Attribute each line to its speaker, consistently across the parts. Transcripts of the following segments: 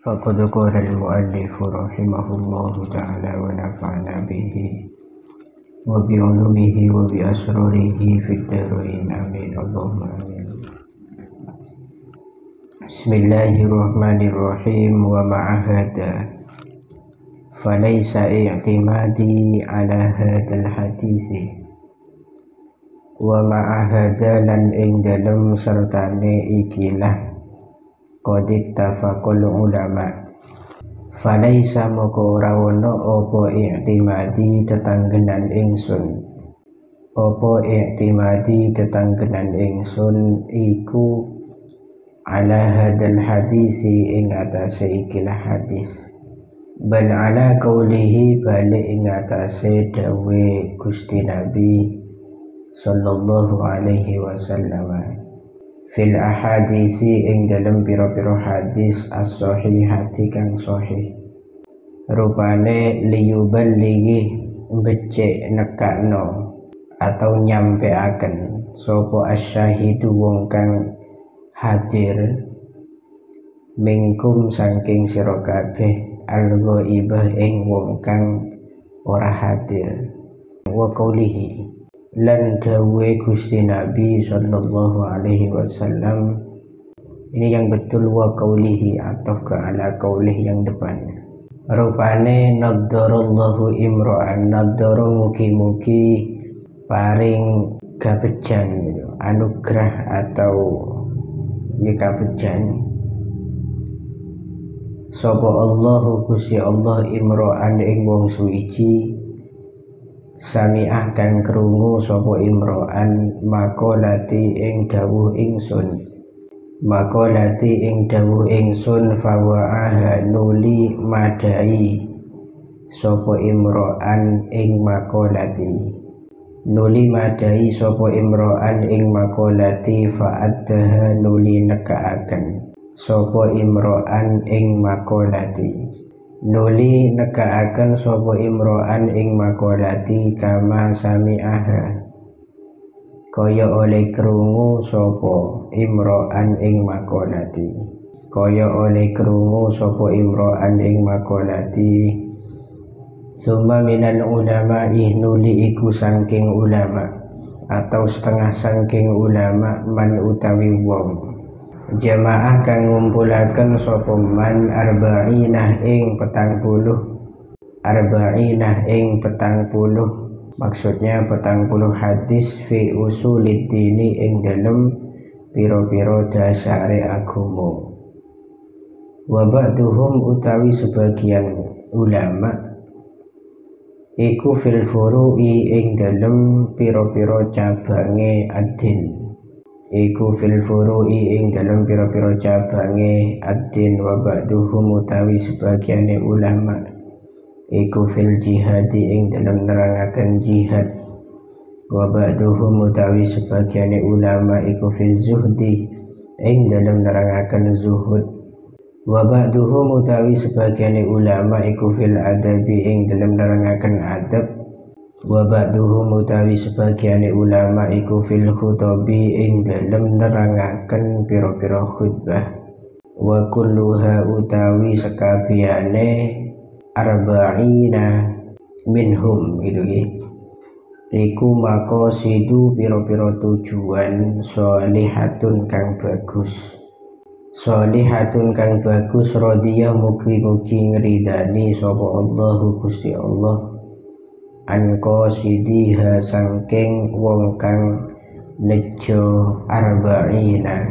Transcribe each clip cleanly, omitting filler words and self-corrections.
Speaker 1: فقد قال المؤلف رحمه الله تعالى ونفعنا به وبعلومه وبأسراره في الدارين آمين اللهم آمين. بسم الله الرحمن الرحيم. ومع هذا فليس اعتمادي على هذا الحديث ومع هذا lan ing dalem sertane ikilah qad ittafaqul ulama falaisa moko ora ono apa i'timadi tetanggenan ingsun iku ala hadal hadisi ing atase ikilah hadis bal ala qaulihi balik ing atase dawe Gusti Nabi sallallahu alaihi wasallam fil ahadisi ing dalam pira-pira hadis as-sahihati kang sahih rupane liyuballighi becik nekakno atau nyampeaken sapa asyahidu wong kang hadir mingkum saking sira kabeh al-ghaibah ing wong kang ora hadir wa qaulihi lan dawe Gusti Nabi sallallahu alaihi wasallam. Ini yang betul wa qaulihi atau ke ala qaulih yang depan. Rupane naddarallahu imra'an, naddara mugi-mugi paring gabejan gitu, anugerah atau gabejan sapa Allahu Gusti Allah imra'an ing wong suwiji sami'ah kang krungu sapa imro'an maqalati ing dawuh ingsun fawa'aha nuli madai sapa imro'an ing maqalati fa'addaha nuli nekaaken sapa imro'an ing maqalati nuli nekaaken sapa imro'an ing maqalati kama sami'aha kaya oleh krungu sapa imro'an ing maqalati summa minal ulama'i nuli iku saking ulama atau setengah saking ulama man utawi wong jamaah kang ngumpulaken sapa man arba'inah ing 40 maksudnya 40 hadis fi usulid dini ing dalem pira-pira dasare agama wa ba'duhum utawi sebagian ulama iku fil furu'i ing dalem pira-pira cabange ad-din ad-din wa ba'duhum utawi sebagiane ulama iku fil jihadi ing dalam nerangaken jihad wa ba'duhum utawi sebagiane ulama iku fil zuhdi ing dalam nerangaken zuhud wa ba'duhum utawi sebagiane ulama iku fil adabi ing dalam nerangaken adab wa ba'duhum utawi sebagiane ulama iku fil khutabi ing dalem nerangaken pira-pira khutbah wa kulluha utawi sekabehane arba'ina minhum iku maqasidu pira-pira tujuan sholihatun kang bagus radiyah mugi-mugi ngridani sapa Allahu Gusti Allah an qasidiha sangking wong kang nejo arba'ina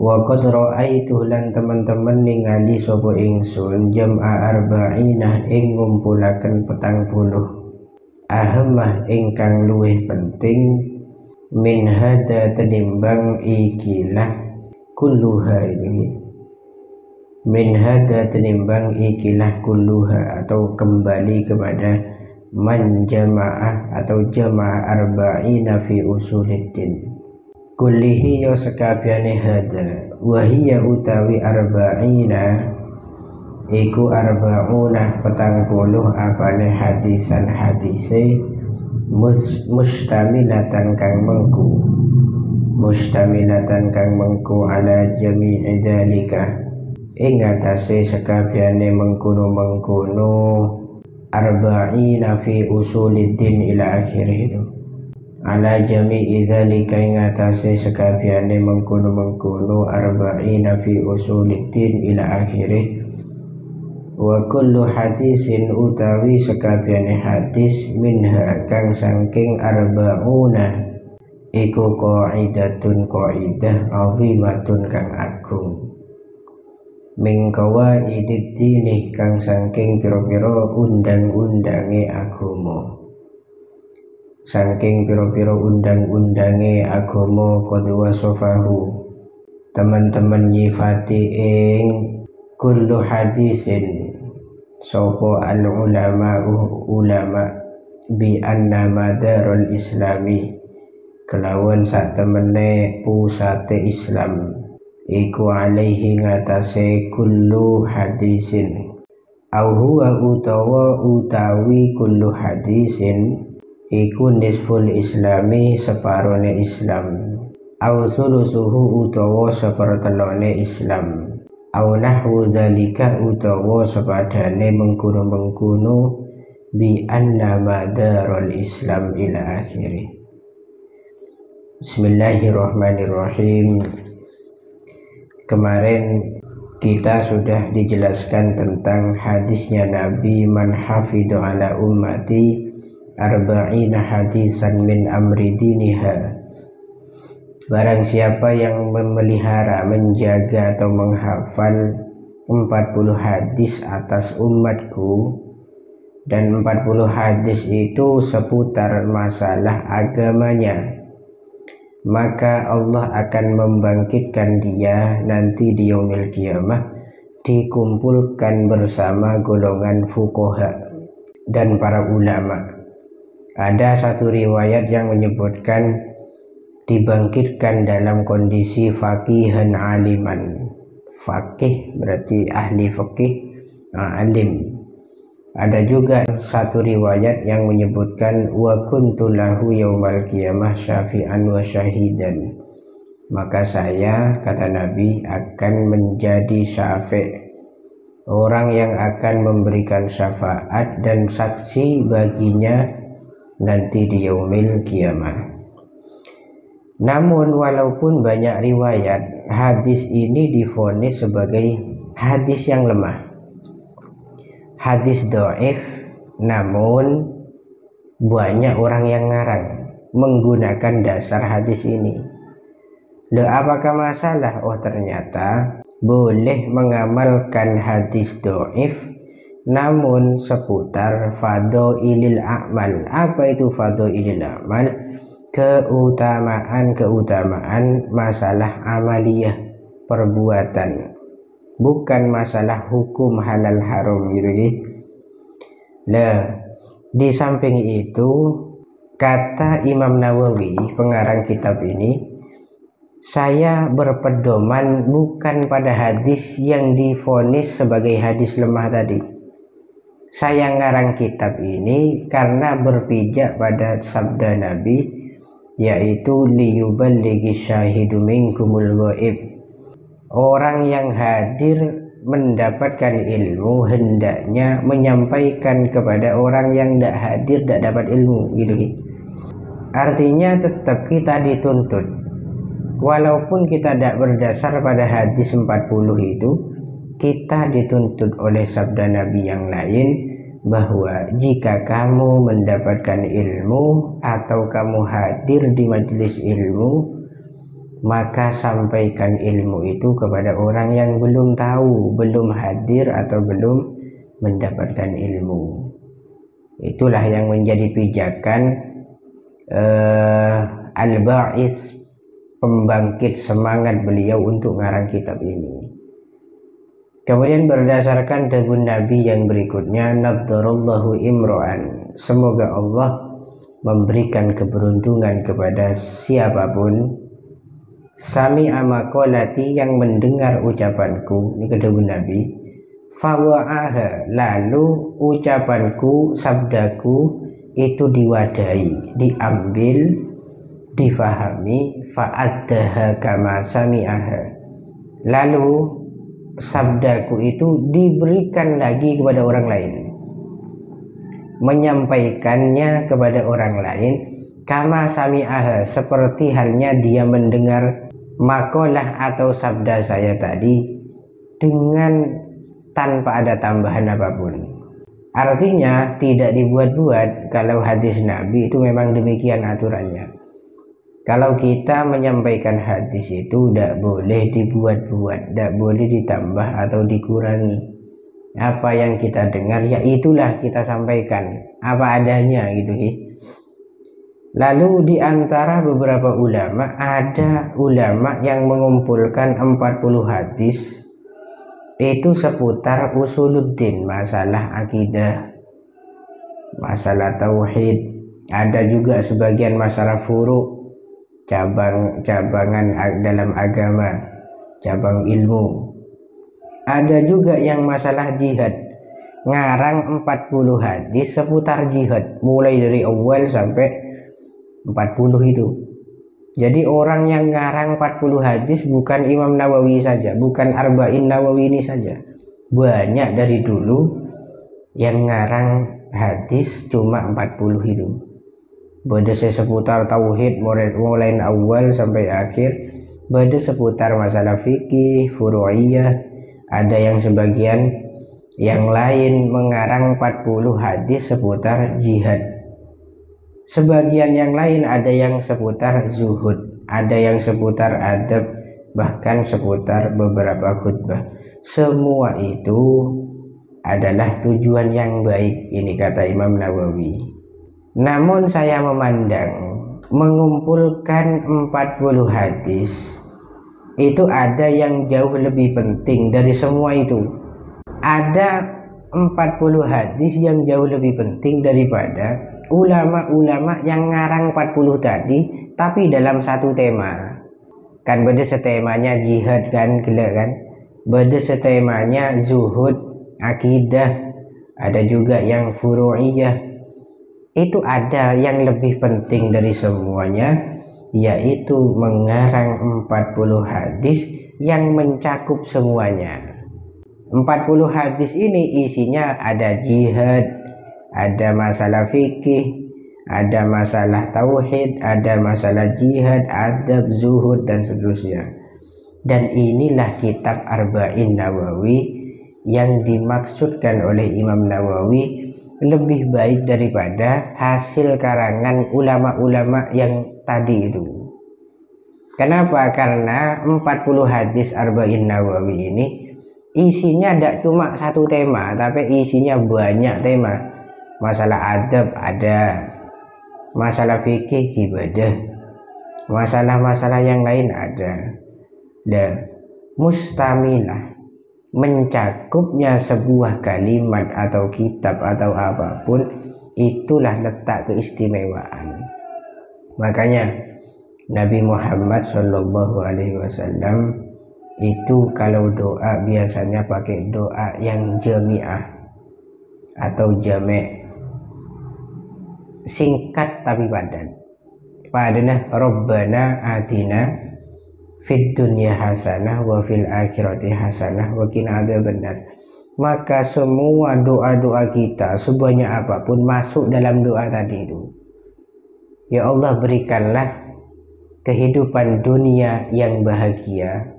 Speaker 1: wa qad ra'aitu lan teman-teman ningali sapa ingsun jam'a arba'ina ing ngumpulaken 40 ahamah ingkang luwih penting min hada tenimbang ikilah kulluha atau kembali kepada man jama'ah atau jama'ah arba'ina fi usuliddin kullihi ya sekabiane hada wahiyya utawi arba'ina iku arba'una 40 apane hadisan hadise mustamilatan kang mengku ala jami'i dalika ing atase sakabehane mengkono-mengkono arba'ina fi usuliddin ila akhirih. Ala jami'i dzalika ing atase sakabehane mengkono-mengkono arba'ina fi usuliddin ila akhirih. Wa kullu hadisin utawi sakabehane hadis minha kang saking arba'una iku qaidatun qaidah azimatun kang agung min qawaidid dini kang saking pira-pira undang-undange agama. Saking pira-pira undang-undange agama qadwa sofahu teman-teman nyifati ing kullu hadisin sapa al ulama bi anna madarul islami kelawan sak temene pusate Islam iku alaihi ngatasé kullu hadisin au huwa utawi kullu hadisin iku nisful islami separone Islam au sulusuhu utawa sepertelone Islam au nahwu dzalika utawa sepadane mengkono-mengkono bi anna madarul Islam ila akhirih. Bismillahirrahmanirrahim. Kemarin kita sudah dijelaskan tentang hadisnya Nabi man hafidhu ala ummati arba'ina hadisan min amri diniha. Barang siapa yang memelihara, menjaga atau menghafal 40 hadis atas umatku, dan 40 hadis itu seputar masalah agamanya, maka Allah akan membangkitkan dia nanti di yaumil qiyamah, dikumpulkan bersama golongan fuqaha dan para ulama. Ada satu riwayat yang menyebutkan dibangkitkan dalam kondisi faqihan aliman. Faqih berarti ahli fikih, alim. Ada juga satu riwayat yang menyebutkan wa kuntu lahu yaumal qiyamah syafi'an wa syahidan. Maka saya, kata Nabi, akan menjadi syafi', orang yang akan memberikan syafaat dan saksi baginya nanti di yaumil qiyamah. Namun walaupun banyak riwayat, hadis ini divonis sebagai hadis yang lemah, hadis dhaif, namun banyak orang yang ngarang menggunakan dasar hadis ini. Loh, apakah masalah? Oh, ternyata boleh mengamalkan hadis dhaif namun seputar fadhailil a'mal. Apa itu fadhailil a'mal? Keutamaan masalah amaliyah, perbuatan, bukan masalah hukum halal haram gitu. Lah, di samping itu kata Imam Nawawi pengarang kitab ini, saya berpedoman bukan pada hadis yang divonis sebagai hadis lemah tadi. Saya ngarang kitab ini karena berpijak pada sabda Nabi, yaitu liyuballighi syahidu minkumul ghaib. Orang yang hadir mendapatkan ilmu hendaknya menyampaikan kepada orang yang tidak hadir, tidak dapat ilmu gitu. Artinya tetap kita dituntut, walaupun kita tidak berdasar pada hadis 40 itu, kita dituntut oleh sabda Nabi yang lain bahwa jika kamu mendapatkan ilmu atau kamu hadir di majelis ilmu, maka sampaikan ilmu itu kepada orang yang belum tahu, belum hadir atau belum mendapatkan ilmu. Itulah yang menjadi pijakan al-ba'is, pembangkit semangat beliau untuk ngarang kitab ini. Kemudian berdasarkan debun Nabi yang berikutnya, naddarallahu imro'an, semoga Allah memberikan keberuntungan kepada siapapun, sami'a maqalati, yang mendengar ucapanku, ini kedebun Nabi, fawa'aha, lalu ucapanku, sabdaku itu diwadahi, diambil, difahami, fa'addaha kama sami'aha, lalu sabdaku itu diberikan lagi kepada orang lain, menyampaikannya kepada orang lain, kama sami'aha, seperti halnya dia mendengar makalah atau sabda saya tadi dengan tanpa ada tambahan apapun. Artinya tidak dibuat-buat. Kalau hadis Nabi itu memang demikian aturannya. Kalau kita menyampaikan hadis itu tidak boleh dibuat-buat, tidak boleh ditambah atau dikurangi. Apa yang kita dengar ya itulah kita sampaikan, apa adanya gitu. Lalu di antara beberapa ulama, ada ulama yang mengumpulkan 40 hadis itu seputar usuluddin, masalah akidah, masalah tauhid. Ada juga sebagian masalah furu', cabang-cabangan dalam agama, cabang ilmu. Ada juga yang masalah jihad, ngarang 40 hadis seputar jihad, mulai dari awal sampai 40 itu. Jadi orang yang ngarang 40 hadis bukan Imam Nawawi saja, bukan Arba'in Nawawi ini saja. Banyak dari dulu yang ngarang hadis cuma 40 itu. Beda seputar tauhid mulai awal sampai akhir, beda seputar masalah fikih, furu'iyah. Ada yang sebagian yang lain mengarang 40 hadis seputar jihad. Sebagian yang lain ada yang seputar zuhud, ada yang seputar adab, bahkan seputar beberapa khutbah. Semua itu adalah tujuan yang baik, ini kata Imam Nawawi. Namun saya memandang mengumpulkan 40 hadis itu ada yang jauh lebih penting dari semua itu. Ada 40 hadis yang jauh lebih penting daripada ulama-ulama yang ngarang 40 tadi tapi dalam satu tema. Kan beda setemanya jihad kan, gila kan, beda setemanya zuhud, akidah, ada juga yang furu'iyah. Itu ada yang lebih penting dari semuanya, yaitu mengarang 40 hadis yang mencakup semuanya. 40 hadis ini isinya ada jihad, ada masalah fikih, ada masalah tauhid, ada masalah jihad, adab, zuhud, dan seterusnya. Dan inilah kitab Arba'in Nawawi yang dimaksudkan oleh Imam Nawawi lebih baik daripada hasil karangan ulama-ulama yang tadi itu. Kenapa? Karena 40 hadis Arba'in Nawawi ini isinya tidak cuma satu tema, tapi isinya banyak tema. Masalah adab ada, masalah fikih ibadah, masalah-masalah yang lain ada. Dan mustamilah, mencakupnya sebuah kalimat atau kitab atau apapun, itulah letak keistimewaan. Makanya Nabi Muhammad SAW itu kalau doa biasanya pakai doa yang jami'ah atau jami', singkat tapi padat. Padahal Rabbana atina fid dunya hasanah wa fil akhirati hasanah wa qina adzabannar. Maka semua doa-doa kita sebanyak apapun masuk dalam doa tadi itu. Ya Allah, berikanlah kehidupan dunia yang bahagia,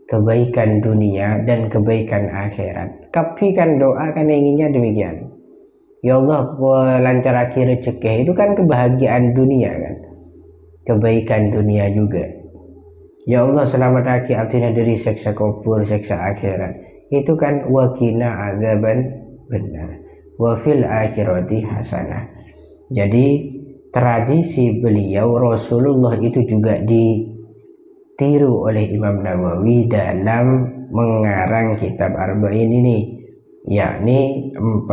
Speaker 1: kebaikan dunia dan kebaikan akhirat. Tapi kan doa kan inginnya demikian. Ya Allah, lancarkan rezeki, itu kan kebahagiaan dunia kan, kebaikan dunia juga. Ya Allah, selamatkan abdina dari siksa kubur, siksa akhirat, itu kan waqina adzaban benar, wa fil akhirati hasanah. Jadi tradisi beliau Rasulullah itu juga ditiru oleh Imam Nawawi dalam mengarang kitab Arba'in ini, yakni 40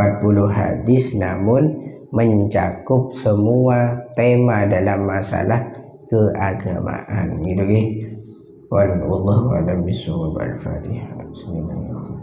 Speaker 1: hadis namun mencakup semua tema dalam masalah keagamaan gitu. Wallahu a'lam bishawab. Al-Fatihah. Bismillahirrahmanirrahim.